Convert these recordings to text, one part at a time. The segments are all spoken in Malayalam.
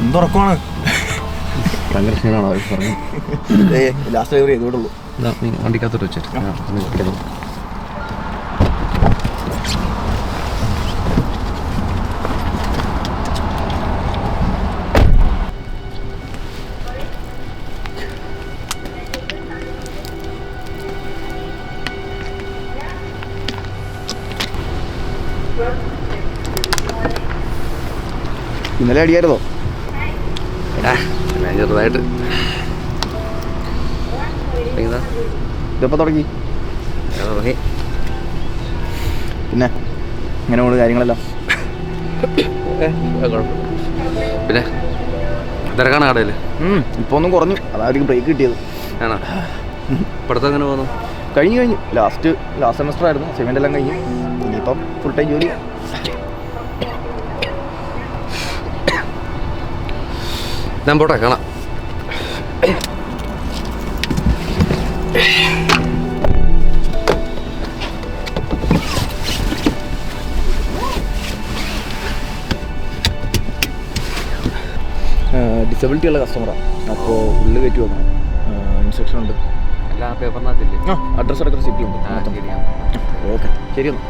എന്തുറക്കമാണ്. ഭയങ്കര ക്ഷീണമാണോ പറഞ്ഞു? Last delivery ചെയ്തോടുള്ളൂ. വണ്ടിക്കകത്തോട്ട് വെച്ചിട്ട് ഇന്നലെ അടിയായിരുന്നോ? ചെറുതായിട്ട്. ഇതെപ്പോ തുടങ്ങി? പിന്നെ ഇങ്ങനെ പോണ് കാര്യങ്ങളെല്ലാം. പിന്നെ തിരക്കാണ് കടയിൽ. ഇപ്പൊ ഒന്നും കുറഞ്ഞു, അതായിരിക്കും ബ്രേക്ക് കിട്ടിയത്. ആണോ? പഠിത്തം എങ്ങനെ പോകുന്നു? കഴിഞ്ഞു. ലാസ്റ്റ് സെമസ്റ്റർ ആയിരുന്നു. സെമിൻ്റെ എല്ലാം കഴിഞ്ഞു. ഇനിയിപ്പം ഫുൾ ടൈം ജോലി. ഞാൻ പോട്ടെ, കാണാം. ഡിസബിലിറ്റി ഉള്ള കസ്റ്റമറാണ്. അപ്പോൾ ഉള്ളിൽ കയറ്റി വെക്കണം. ഇൻസ്ട്രക്ഷൻ ഉണ്ട്. എല്ലാ പേപ്പറിനകത്തില്ലേ? അഡ്രസ് അടക്കം സീറ്റിലുണ്ട്. ഓക്കെ, ശരി എന്നാൽ.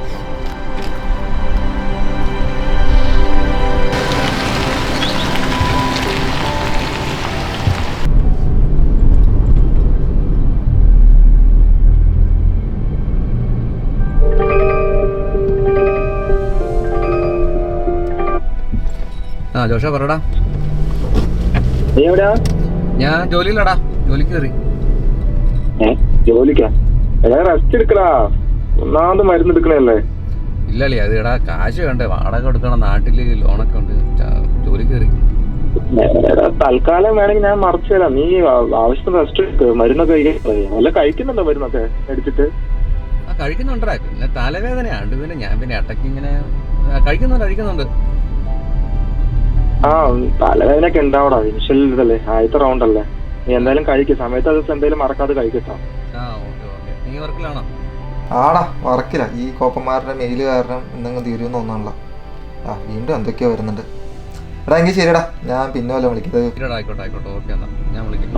ജോഷ പറടാ. നീ എവിടെയാ? ഞാൻ ജോലിയിലടാ, ജോലിക്ക് കയറി. ജോലിക്കാ? റെസ്റ്റ് എടുക്കടാ, ഒന്നാമത് മരുന്ന് എടുക്കണല്ലേ. ഇല്ലല്ലേ, അത് എടാ കാശ് വേണ്ടേ, വാടക കൊടുക്കണം, നാട്ടില് ലോണൊക്കെ ഉണ്ട്. ജോലി കയറി. തൽക്കാലം വേണമെങ്കിൽ ഞാൻ മറച്ചു തരാം. നീ ആവശ്യത്തിന് റെസ്റ്റ് എടുക്ക്. മരുന്നൊക്കെ കഴിക്കാൻ വല്ല കഴിക്കുന്നുണ്ടോ? മരുന്നൊക്കെ അടിച്ചിട്ട്? കഴിക്കുന്നുണ്ടാ. പിന്നെ തലവേദനയാണ്. പിന്നെ ഞാൻ പിന്നെ ഇടയ്ക്ക് ഇങ്ങനെ കഴിക്കുന്നുണ്ട്. തലവേദനയൊക്കെ ഉണ്ടാവടാ. ഇനിഷ്യൽ ഇതല്ലേ, ആദ്യത്തെ റൗണ്ട് അല്ലേ. നീ എന്തായാലും കഴിക്കും. സമയത്ത് അത് എന്തായാലും മറക്കാതെ കഴിക്കട്ടോ. നീ വർക്കിലാണോ? ആടാ, വർക്കില്ല. ഈ കോപ്പന്മാരുടെ മെയിൽ കാരണം എന്തെങ്കിലും തീരുമെന്ന് തോന്നാനുള്ള. വീണ്ടും എന്തൊക്കെയോ വരുന്നുണ്ട്. എടാ എങ്കിൽ ശരിയടാ, ഞാൻ പിന്നെ വല്ല വിളിക്കുന്നത്. ആയിക്കോട്ടെ. ഓക്കെ, എന്നാ ഞാൻ വിളിക്കാം.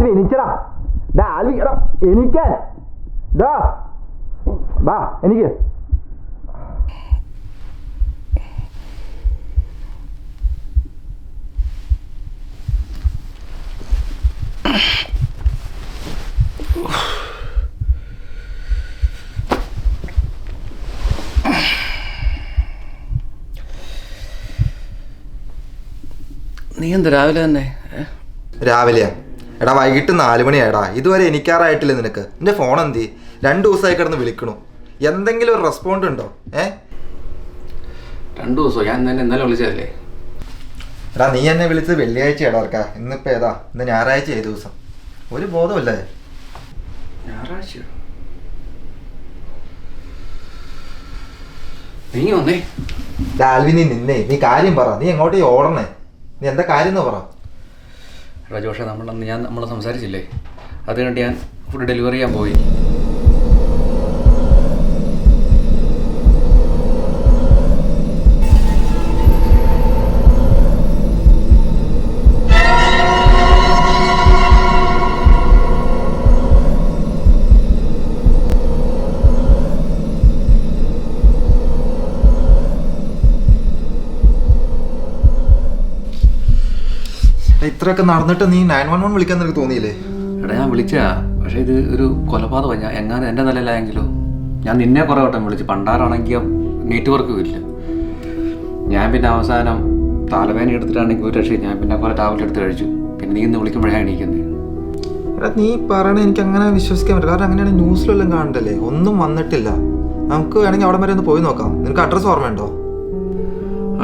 ആൽവി എനിക്കടാ, ആൽവി എടാ എനിക്ക് വാ എനിക്ക്. നീ എന്താ രാവിലെ തന്നെ? രാവിലെയാ? എടാ വൈകിട്ട് 4 മണിയാടാ, ഇതുവരെ എനിക്കാറായിട്ടില്ല നിനക്ക്. നിന്റെ ഫോൺ എന്തി? 2 ദിവസമായി കിടന്ന് വിളിക്കണു, എന്തെങ്കിലും ഒരു റെസ്പോണ്ട് ഉണ്ടോ? 2 ദിവസമോ? ഞാൻ ഇന്നലെ വിളിച്ചതല്ലേ. എടാ നീ എന്നെ വിളിച്ചത് വെള്ളിയാഴ്ച ഇടവർക്കാ, ഇന്നിപ്പോൾ ഏതാ? ഇന്ന് ഞായറാഴ്ച ദിവസം. ഒരു ബോധമല്ലേ? ഞായറാഴ്ചയോ? നീ വന്നേ. ആൽവി നീ നിന്നേ, നീ കാര്യം പറ. നീ എങ്ങോട്ടേ ഓടണേ? നീ എന്താ കാര്യം എന്ന് പറ. രാജോഷ, നമ്മൾ സംസാരിച്ചില്ലേ, അത് കഴിഞ്ഞിട്ട് ഞാൻ ഫുഡ് ഡെലിവറി ചെയ്യാൻ പോയി. ഇത്രയൊക്കെ നടന്നിട്ട് നീ 911 വിളിക്കാൻ നിനക്ക് തോന്നിയില്ലേ? എടാ ഞാൻ വിളിച്ചാ, പക്ഷേ ഇത് ഒരു കൊലപാതകം. ഞാൻ എങ്ങനെ എൻ്റെ നിലയിലായെങ്കിലോ. ഞാൻ നിന്നെ കുറേ വട്ടം വിളിച്ചു, പണ്ടാറാണെങ്കിൽ നെറ്റ്വർക്കും ഇല്ല. ഞാൻ പിന്നെ അവസാനം തലവേദന എടുത്തിട്ടാണെങ്കിൽ ഒരു രക്ഷയും. ഞാൻ പിന്നെ കുറേ ടാബ്ലറ്റ് എടുത്ത് കഴിച്ചു. പിന്നെ നീ ഇന്ന് വിളിക്കുമ്പോഴാണ് എണീക്കുന്നത്. എടാ നീ പറയണേ എനിക്ക് അങ്ങനെ വിശ്വസിക്കാൻ പറ്റില്ല. കാരണം അങ്ങനെയാണ് ന്യൂസിലെല്ലാം കാണണ്ടല്ലേ, ഒന്നും വന്നിട്ടില്ല. നമുക്ക് വേണമെങ്കിൽ അവിടെ വരെ ഒന്ന് പോയി നോക്കാം. നിനക്ക് അഡ്രസ്സ് ഓർമ്മയുണ്ടോ?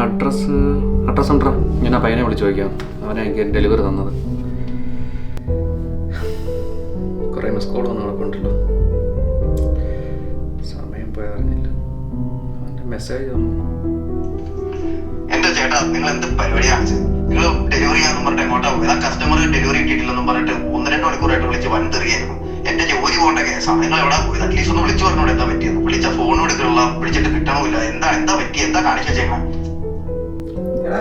അഡ്രസ്സ് ഉണ്ടോ? ഞാൻ ആ പയ്യനെ വിളിച്ചു ചോദിക്കാം. അവനെ എനിക്ക് ഡെലിവറി തന്നത്. കുറേ മിസ് കോൾ ഒന്നും നടക്കുന്നുണ്ടല്ലോ. സമയം പോയി അറിഞ്ഞില്ല. അവൻ്റെ മെസ്സേജ് വന്നു. എന്താ ചേട്ടാ നിങ്ങൾ എന്ത് പരിപാടി കാണിച്ചത്? നിങ്ങൾ ഡെലിവറി ചെയ്യാന്ന് പറഞ്ഞിട്ട് എങ്ങോട്ടാ പോയത്? ആ കസ്റ്റമർ ഡെലിവറി കിട്ടിയിട്ടില്ലെന്നും പറഞ്ഞിട്ട് 1-2 മണിക്കൂറായിട്ട് വിളിച്ച് വൻതെറിയായിരുന്നു. എന്റെ ജോലി പോകേണ്ട കേസാണ്. നിങ്ങൾ എവിടെ പോയത്? അറ്റ്ലീസ്റ്റ് ഒന്ന് വിളിച്ചു പറഞ്ഞോട് എന്താ പറ്റിയെന്ന്. വിളിച്ച ഫോൺ എടുക്കാനുള്ള വിളിച്ചിട്ട് കിട്ടണമില്ല. എന്താ പറ്റി? എന്താ കാണിച്ചേക്കണം? എടാ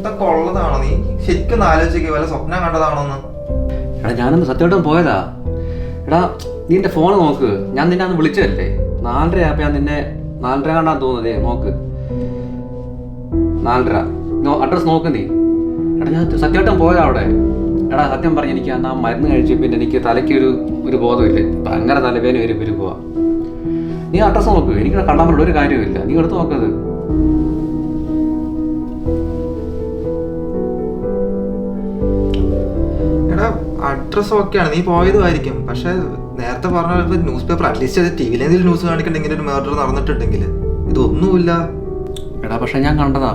ഇതൊക്കെ ഉള്ളതാണോ? നീ ശരിക്കും ആലോചിക്കുക, വല്ല സ്വപ്നം കണ്ടതാണോന്ന്. എടാ ഞാനൊന്ന് സത്യമായിട്ടും പോയതാ. എടാ നീ എൻ്റെ ഫോൺ നോക്ക്. ഞാൻ നിന്നെ അന്ന് വിളിച്ചതല്ലേ 4:30 ആയപ്പോൾ. ഞാൻ നിന്നെ 4:30 കണ്ടാന്ന് തോന്നുന്നതേ. നോക്ക് 4:30. അഡ്രസ്സ് നോക്ക് നീ. എടാ ഞാൻ സത്യമായിട്ടും പോയതാ അവിടെ. എടാ സത്യം പറഞ്ഞ് എനിക്ക് അന്ന് ആ മരുന്ന് കഴിച്ച് പിന്നെ എനിക്ക് തലയ്ക്ക് ഒരു ബോധമില്ലേ. ഭയങ്കര തലവേദന വരും പോവാ. നീ അഡ്രസ്സ് നോക്ക്. എനിക്ക് കണ്ടാൻ പറഞ്ഞ ഒരു കാര്യമില്ല. നീ എടുത്ത് നോക്കത്. എടാ അഡ്രസ് ഓക്കെയാണ്, നീ പോയതുമായിരിക്കും. പക്ഷെ നേരത്തെ പറഞ്ഞ ന്യൂസ് പേപ്പർ അറ്റ്ലീസ്റ്റ് ടിവിയിലെന്തെങ്കിലും ന്യൂസ് കാണിക്കണ്ടെങ്കിൽ ഒരു മർഡർ നടന്നിട്ടുണ്ടെങ്കിൽ ഇതൊന്നുമില്ല. എടാ പക്ഷെ ഞാൻ കണ്ടതാ.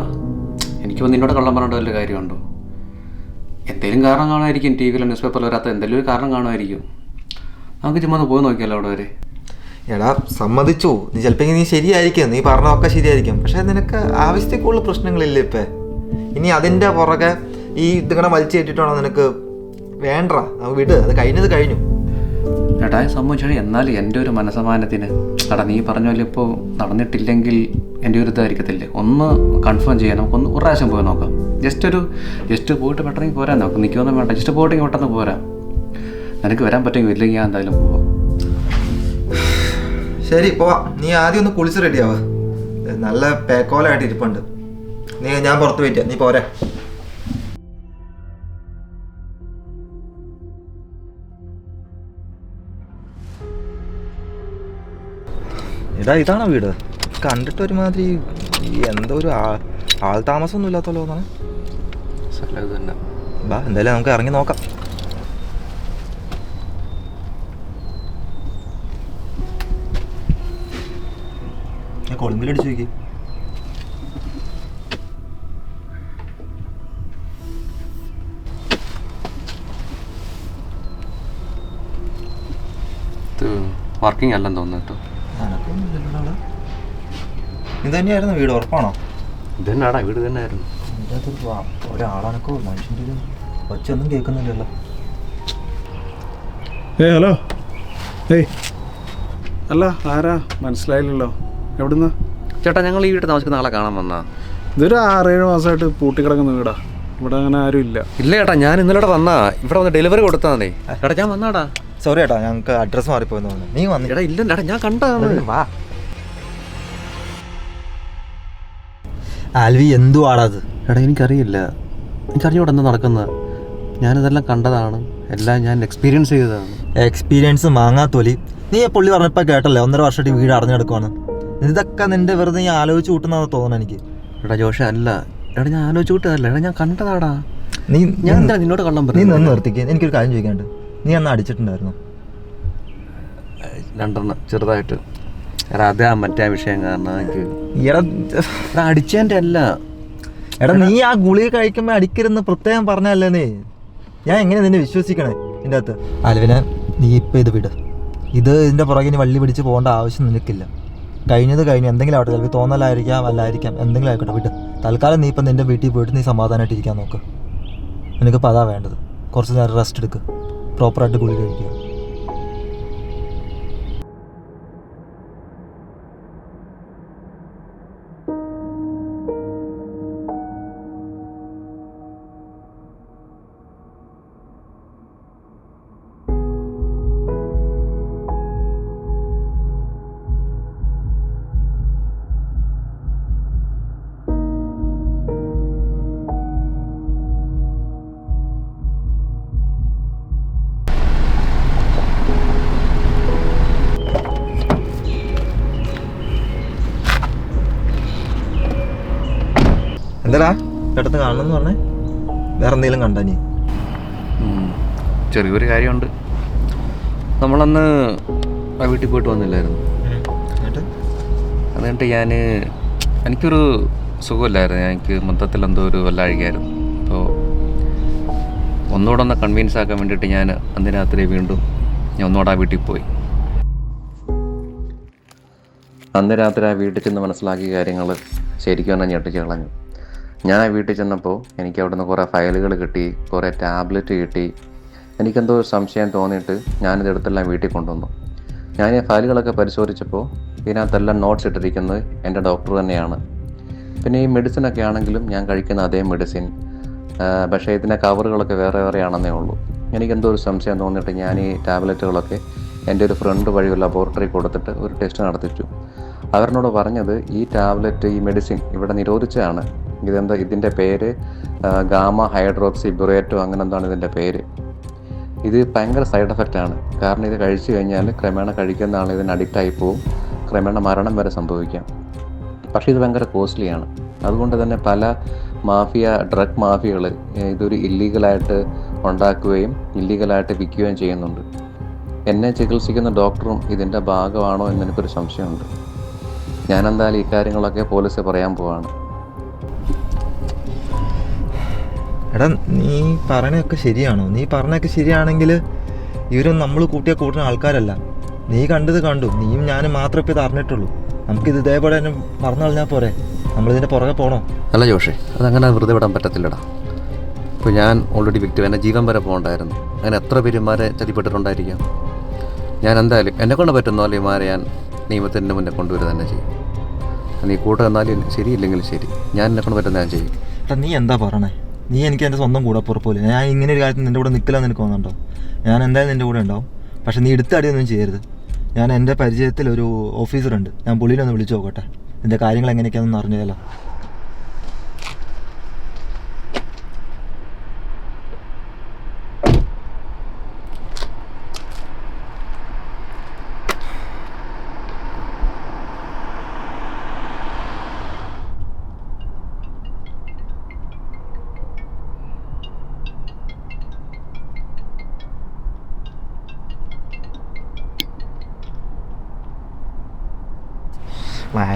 എനിക്കിപ്പോൾ നിന്നോട് കള്ളം പറഞ്ഞിട്ട് വല്ല കാര്യമുണ്ടോ? എന്തെങ്കിലും കാരണം കാണുമായിരിക്കും. ടി വിയിലോ ന്യൂസ് പേപ്പറിൽ വരാത്ത എന്തെങ്കിലും ഒരു കാരണം കാണുമായിരിക്കും. നമുക്ക് ചുമ്മാ പോയി നോക്കിയല്ലോ അവിടെ വരെ. എടാ സമ്മതിച്ചു, നീ ചിലപ്പോൾ നീ ശരിയായിരിക്കും, നീ പറഞ്ഞതൊക്കെ ശരിയായിരിക്കും. പക്ഷെ നിനക്ക് ആവശ്യത്തിൽ കൂടുതൽ പ്രശ്നങ്ങളില്ല ഇപ്പം. ഇനി അതിൻ്റെ പുറകെ ഈ ഇതിങ്ങനെ വലിച്ചു കയറ്റിട്ടാണോ നിനക്ക്? വേണ്ട, വിട്, അത് കഴിഞ്ഞു. എടാ സംഭവിച്ചാൽ എന്നാലും എൻ്റെ ഒരു മനസ്സമാനത്തിന്. എടാ നീ പറഞ്ഞ പോലെ ഇപ്പോൾ നടന്നിട്ടില്ലെങ്കിൽ എൻ്റെ ഒരു ഇതായിരിക്കത്തില്ലേ. ഒന്ന് കൺഫേം ചെയ്യാൻ നമുക്കൊന്ന് ഒരു പ്രാവശ്യം പോയി നോക്കാം. ജസ്റ്റ് പോയിട്ട് പെട്ടെന്ന് പോരാൻ നോക്കാം. നിൽക്കൊന്നും വേണ്ട, ജസ്റ്റ് പോയിട്ടെങ്കിൽ പെട്ടെന്ന് പോരാം. നിനക്ക് വരാൻ പറ്റുമെങ്കിൽ ഇല്ലെങ്കിൽ ഞാൻ എന്തായാലും പോവാം. ശരി പോവാം. നീ ആദ്യം ഒന്ന് കുളിച്ച് റെഡിയാവുക. നല്ല പേക്കോലായിട്ട് ഇരിപ്പുണ്ട്. ഞാൻ പുറത്ത് പോയിട്ടാ, നീ പോരെ. എടാ ഇതാണോ വീട്? കണ്ടിട്ട് ഒരുമാതിരി എന്തോ ഒരു ആൾ താമസമൊന്നും ഇല്ലാത്തല്ലോ എന്നാണ്. ബാ എന്തായാലും നമുക്ക് ഇറങ്ങി നോക്കാം. ഞാൻ കൊളുമ്പിലടിച്ച് നോക്കി. വർക്കിംഗ് അല്ലെന്ന് തോന്നുന്നു കേട്ടോ. ഇത് തന്നെയായിരുന്നു വീട്, ഉറപ്പാണോ? ഇത് തന്നെയാടാ വീട് തന്നെയായിരുന്നു. ഒരാളാണക്കോ മനുഷ്യൻ്റെ ഒരു ഒച്ചയൊന്നും കേൾക്കുന്നില്ലല്ലോ. ഹലോ. അല്ല ആരാ മനസ്സിലായില്ലല്ലോ. എവിടുന്ന്? ചേട്ടാ ഞങ്ങൾ ഈ വീട്ടിൽ താമസിക്കുന്ന ആളെ കാണാൻ വന്നാ. ഇതൊരു 6-7 മാസമായിട്ട് പൂട്ടിക്കിടക്കുന്ന വീടാ. ഇവിടെ അങ്ങനെ ആരും ഇല്ല. ഇല്ല ചേട്ടാ, ഞാൻ ഇന്നലെ വന്നാ ഇവിടെ വന്ന് ഡെലിവറി കൊടുത്താന്നേ. ചേട്ടാ ഞാൻ വന്നാടാ. സോറി ചേട്ടാ, ഞങ്ങൾക്ക് അഡ്രസ്സ് മാറിപ്പോയെന്ന് പറഞ്ഞു. നീ വന്നു. ചേട്ടാ ഇല്ല ചേട്ടാ, ഞാൻ കണ്ടതാണ്. വാ. ആൽവി എന്തുവാടാ അത്? ചേട്ടാ എനിക്കറിയില്ല, എനിക്കറിഞ്ഞൂടെ എന്താ നടക്കുന്നത്. ഞാനിതെല്ലാം കണ്ടതാണ്, എല്ലാം ഞാൻ എക്സ്പീരിയൻസ് ചെയ്തതാണ്. എക്സ്പീരിയൻസ് മാങ്ങാത്തൊലി. നീ പുള്ളി പറഞ്ഞപ്പോൾ കേട്ടല്ലേ 1.5 വർഷമായിട്ട് വീട് അടഞ്ഞെടുക്കുവാണ്. ഇതൊക്കെ നിന്റെ വെറുതെ ഞാൻ ആലോചിച്ച് കൂട്ടുന്നതാണ് തോന്നുന്നു എനിക്ക്. എടാ ജോഷ അല്ല, എടാ ഞാൻ ആലോചിച്ച് കൂട്ടതല്ല, എടാ ഞാൻ കണ്ടതാടാ. ഞാൻ എന്താ നിന്നോട് കള്ളം നീ പറഞ്ഞു? നിന്ന് നിർത്തിക്കുക. എനിക്കൊരു കാര്യം ചോദിക്കാണ്ട്, നീ അന്ന് അടിച്ചിട്ടുണ്ടായിരുന്നു? 2 ചെറുതായിട്ട്. എടാ അതാ മറ്റേ വിഷയം കാരണം എനിക്ക്. എടാ അടിച്ചതിൻ്റെ അല്ല. എടാ നീ ആ ഗുളിക കഴിക്കുമ്പോൾ അടിക്കരുന്ന് പ്രത്യേകം പറഞ്ഞല്ലേ നീ? ഞാൻ എങ്ങനെ നിന്നെ വിശ്വസിക്കണേ ഇതിൻ്റെ അകത്ത്? ആൽവിനെ, നീ ഇപ്പം ഇത് വിട്. ഇതിൻ്റെ പുറകിന് വള്ളി പിടിച്ച് പോകേണ്ട ആവശ്യം നിനക്കില്ല. കഴിഞ്ഞത് കഴിഞ്ഞു. എന്തെങ്കിലും ആവട്ടെ, ചിലപ്പോൾ തോന്നലായിരിക്കാം, അല്ലായിരിക്കാം, എന്തെങ്കിലും ആയിക്കോട്ടെ, വിട്. തൽക്കാലം നീ ഇപ്പം നിൻ്റെ വീട്ടിൽ പോയിട്ട് നീ സമാധാനമായിട്ട് ഇരിക്കാൻ നോക്ക്. നിനക്കിപ്പോൾ അതാ വേണ്ടത്. കുറച്ച് നേരം റെസ്റ്റ് എടുക്കുക, പ്രോപ്പറായിട്ട് ഗുളിക കഴിക്കുക. എന്താടാ ചേട്ടത്ത് കാണണമെന്ന് പറഞ്ഞേ? വേറെ എന്തെങ്കിലും കണ്ടാ നീ? ചെറിയൊരു കാര്യമുണ്ട്. നമ്മളന്ന് ആ വീട്ടിൽ പോയിട്ട് വന്നില്ലായിരുന്നു. അതുകൊണ്ട് എനിക്കൊരു സുഖമില്ലായിരുന്നു. എനിക്ക് മൊത്തത്തിൽ എന്തോ ഒരു വല്ലാഴികയായിരുന്നു. അപ്പോൾ ഒന്നുകൂടെ ഒന്ന് കൺവിൻസ് ആക്കാൻ വേണ്ടിയിട്ട് ഞാൻ അന്ന് രാത്രി വീണ്ടും ഞാൻ ഒന്നുകൂടെ ആ വീട്ടിൽ പോയി. അന്ന് രാത്രി ആ വീട്ടിൽ ചെന്ന് മനസ്സിലാക്കിയ കാര്യങ്ങൾ ശരിക്കും തന്നെ ഞെട്ടിച്ച് കളഞ്ഞു. ഞാൻ ആ വീട്ടിൽ ചെന്നപ്പോൾ എനിക്ക് അവിടെ നിന്ന് കുറേ ഫയലുകൾ കിട്ടി, കുറേ ടാബ്ലറ്റ് കിട്ടി. എനിക്കെന്തോ ഒരു സംശയം തോന്നിയിട്ട് ഞാനിതെടുത്തെല്ലാം വീട്ടിൽ കൊണ്ടുവന്നു. ഞാൻ ഈ ഫയലുകളൊക്കെ പരിശോധിച്ചപ്പോൾ ഇതിനകത്തെല്ലാം നോട്ട്സ് ഇട്ടിരിക്കുന്നത് എൻ്റെ ഡോക്ടർ തന്നെയാണ്. പിന്നെ ഈ മെഡിസിനൊക്കെ ആണെങ്കിലും ഞാൻ കഴിക്കുന്ന അതേ മെഡിസിൻ, പക്ഷേ ഇതിൻ്റെ കവറുകളൊക്കെ വേറെ വേറെ ആണെന്നേ ഉള്ളൂ. എനിക്കെന്തോ ഒരു സംശയം തോന്നിയിട്ട് ഞാൻ ഈ ടാബ്ലറ്റുകളൊക്കെ എൻ്റെ ഒരു ഫ്രണ്ട് വഴി ഒരു ലബോറട്ടറി കൊടുത്തിട്ട് ഒരു ടെസ്റ്റ് നടത്തിച്ചു. അവരോട് പറഞ്ഞത് ഈ ടാബ്ലറ്റ്, ഈ മെഡിസിൻ ഇവിടെ നിരോധിച്ചതാണ്. ഇതിൻ്റെ പേര് ഗാമ ഹൈഡ്രോക്സി ബ്യൂറേറ്റോ അങ്ങനെ എന്താണ് ഇതിൻ്റെ പേര്. ഇത് ഭയങ്കര സൈഡ് എഫക്റ്റാണ്. കാരണം ഇത് കഴിച്ചു കഴിഞ്ഞാൽ ക്രമേണ കഴിക്കുന്ന ആൾ ഇതിന് അഡിക്റ്റായി പോവും, ക്രമേണ മരണം വരെ സംഭവിക്കാം. പക്ഷേ ഇത് ഭയങ്കര കോസ്റ്റ്ലിയാണ്. അതുകൊണ്ട് തന്നെ പല ഡ്രഗ് മാഫിയകൾ ഇതൊരു ഇല്ലീഗലായിട്ട് ഉണ്ടാക്കുകയും ഇല്ലീഗലായിട്ട് വിൽക്കുകയും ചെയ്യുന്നുണ്ട്. എന്നെ ചികിത്സിക്കുന്ന ഡോക്ടറും ഇതിൻ്റെ ഭാഗമാണോ എന്നെനിക്കൊരു സംശയമുണ്ട്. ഞാനെന്തായാലും ഈ കാര്യങ്ങളൊക്കെ പോലീസ് പറയാൻ പോവാണ്. എടാ നീ പറയണതൊക്കെ ശരിയാണോ? നീ പറഞ്ഞതൊക്കെ ശരിയാണെങ്കിൽ ഇവരൊന്നും നമ്മൾ കൂട്ടുന്ന ആൾക്കാരല്ല. നീ കണ്ടത് കണ്ടു, നീയും ഞാനും മാത്രമേ ഇപ്പോൾ ഇത് അറിഞ്ഞിട്ടുള്ളൂ. നമുക്കിത് ഇതേപോലെ തന്നെ മറന്നു കളഞ്ഞാൽ പോരെ? നമ്മളിതിൻ്റെ പുറകെ പോകണോ? അല്ല ജോഷേ, അതങ്ങനെ വെറുതെ വിടാൻ പറ്റത്തില്ലടാ. ഇപ്പോൾ ഞാൻ ഓൾറെഡി വിക്ടിം, എൻ്റെ ജീവൻ വരെ പോകണ്ടായിരുന്നു. അങ്ങനെ എത്ര പേരുമാരെ ചതിപ്പെട്ടിട്ടുണ്ടായിരിക്കാം. ഞാൻ എന്തായാലും എന്നെക്കൊണ്ട് പറ്റുന്ന പോലെ ഇമാരെ ഞാൻ നിയമത്തിൻ്റെ മുന്നേ കൊണ്ടുവരിക തന്നെ ചെയ്യും. നീ കൂട്ടം എന്നാലും ശരിയില്ലെങ്കിൽ ശരി, ഞാൻ എന്നെക്കൊണ്ട് പറ്റുന്ന ഞാൻ ചെയ്യും. എടാ നീ എന്താ പറയണേ? നീ എനിക്ക് എൻ്റെ സ്വന്തം കൂടപ്പുറപ്പോലെ. ഞാൻ ഇങ്ങനെ ഒരു കാര്യത്തിൽ നിൻ്റെ കൂടെ നിൽക്കില്ലെന്ന് എനിക്ക് തോന്നുന്നുണ്ടോ? ഞാൻ എന്തായാലും നിൻ്റെ കൂടെ ഉണ്ടാവും. പക്ഷെ നീ എടുത്തടിയൊന്നും ചെയ്യരുത്. ഞാൻ എൻ്റെ പരിചയത്തിൽ ഒരു ഓഫീസറുണ്ട്, ഞാൻ പുള്ളിനെ ഒന്ന് വിളിച്ചു നോക്കട്ടെ, ഇതിൻ്റെ കാര്യങ്ങൾ എങ്ങനെയൊക്കെയാണെന്ന് അറിഞ്ഞതല്ലോ.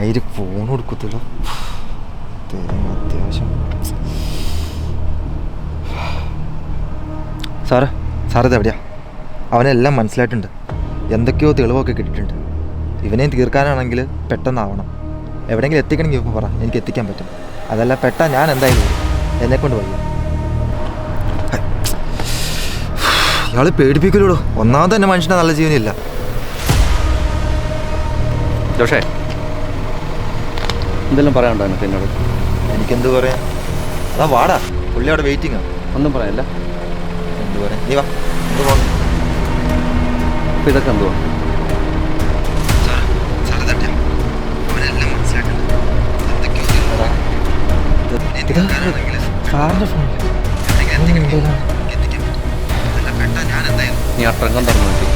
ആയിരം ഫോൺ കൊടുക്കത്തില്ല, അത്യാവശ്യം. സാറത് എവിടെയാ? അവനെല്ലാം മനസ്സിലായിട്ടുണ്ട്, എന്തൊക്കെയോ തെളിവൊക്കെ കിട്ടിയിട്ടുണ്ട്. ഇവനെയും തീർക്കാനാണെങ്കിൽ പെട്ടെന്നാവണം. എവിടെയെങ്കിലും എത്തിക്കണമെങ്കിൽ ഇപ്പോൾ പറ, എനിക്ക് എത്തിക്കാൻ പറ്റും. അതല്ല പെട്ടാ ഞാൻ എന്തായാലും എന്നെക്കൊണ്ട് വയ്യ. ഇയാൾ പേടിപ്പിക്കലോ. ഒന്നാമത് തന്നെ മനുഷ്യനെ നല്ല ജീവനില്ല. ജോഷേ, എന്തെല്ലാം പറയാനുണ്ടോ എനിക്ക് എന്നോട്? എനിക്കെന്ത് പറയാം? അതാ വാടാ. പുള്ളി അവിടെ വെയിറ്റിംഗ് ആണ്. ഒന്നും പറയല്ല. എന്ത് പറയാ, നീ വാ, എന്ത് പോകണം. അപ്പം ഇതൊക്കെ എന്തുവാ? സാറിന്റെ ഫോൺ നീ ആ ട്രങ്കം തുറന്നു നോക്കി.